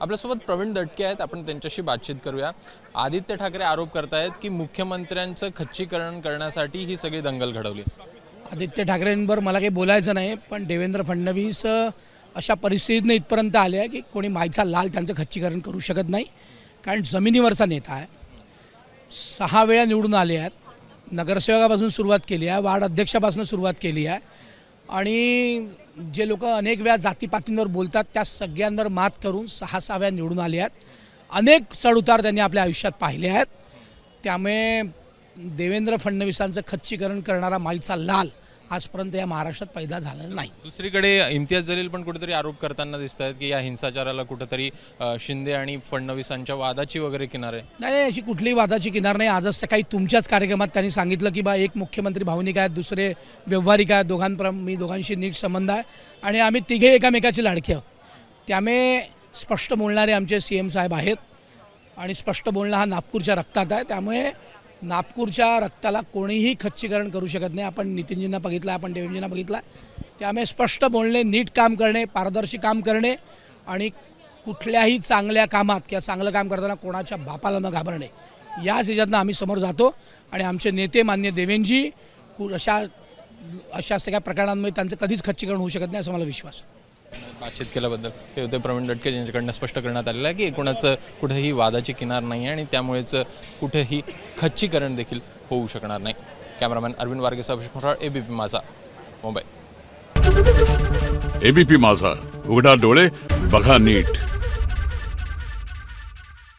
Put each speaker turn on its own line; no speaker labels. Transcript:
आपल्यासोबत प्रवीण दटके आहेत, आपण त्यांच्याशी बातचीत करूया। आदित्य ठाकरे आरोप करतायत की मुख्यमंत्र्यांचं खच्चीकरण करण्यासाठी ही सगळी दंगल घडवली।
आदित्य ठाकरेंवर मला काही बोलायचं नाही, पण देवेंद्र फडणवीस अशा परिस्थितीने इथपर्यंत आले आहे की कोणी माईचा लाल त्यांचं खच्चीकरण करू शकत नाही, कारण जमिनीवरचा नेता आहे। 6 वेळा निवडून आले आहेत, नगरसेवकापासून सुरुवात केली आहे, वार्ड अध्यक्षापासून सुरुवात केली आहे, आणि जे लोक अनेक वेळा जातीपातींवर बोलतात त्या सगळ्यांवर मात करून 6 वेळा निवडून आले आहेत। अनेक चढउतार त्यांनी आपल्या आयुष्यात पाहिले आहेत, त्यामुळे देवेंद्र फडणवीसांचं खच्चीकरण करणारा माईचा लाल आजपर्यंत या महाराष्ट्रात पैदा झालेला नाही।
दुसरीकडे इम्तियाज जलील पण कुठेतरी आरोप करताना दिसत आहेत की या हिंसाचाराला कुठेतरी शिंदे आणि फडणवीसांच्या वादाची वगैरे किनार आहे।
नाही, अशी कुठलीही वादाची किनार नाही। आजच सकाळी तुमच्याच कार्यक्रमात त्यांनी सांगितलं की एक मुख्यमंत्री भावनिक आहेत, दुसरे व्यवहारिक आहेत, मी दोघांशी नीट संबंध आहे आणि आम्ही तिघे एकामेकाची लाडकी आहोत। त्यामुळे स्पष्ट बोलणारे आमचे CM साहेब आहेत आणि स्पष्ट बोलणं हा नागपूरच्या रक्तात आहे, त्यामुळे नागपूरच्या रक्ताला कोणीही खच्चीकरण करू शकत नाही। आपण नितीनजींना बघितलं, आपण देवेंद्रजींना बघितलं, त्यामुळे स्पष्ट बोलणे, नीट काम करणे, पारदर्शी काम करणे आणि कुठल्याही चांगल्या कामात किंवा चांगलं काम करताना कोणाच्या बापाला न घाबरणे, याच ह्याच्यातनं आम्ही समोर जातो आणि आमचे नेते मान्य देवेंद्रजी अशा सगळ्या प्रकरणांमध्ये त्यांचं कधीच खच्चीकरण होऊ शकत नाही असं मला विश्वास आहे।
बातचीत केल्याबद्दल हे होते प्रवीण दटके, यांच्याकडनं स्पष्ट करण्यात आलेलं आहे की एकूणच कुठेही वादाची किनार नाही आहे आणि त्यामुळेच कुठेही खच्चीकरण देखील होऊ शकणार नाही। कॅमेरामॅन अरविंद वारगेसह अभिषेक मोराळ, ABP माझा, मुंबई।
ABP माझा, उघडा डोळे बघा नीट।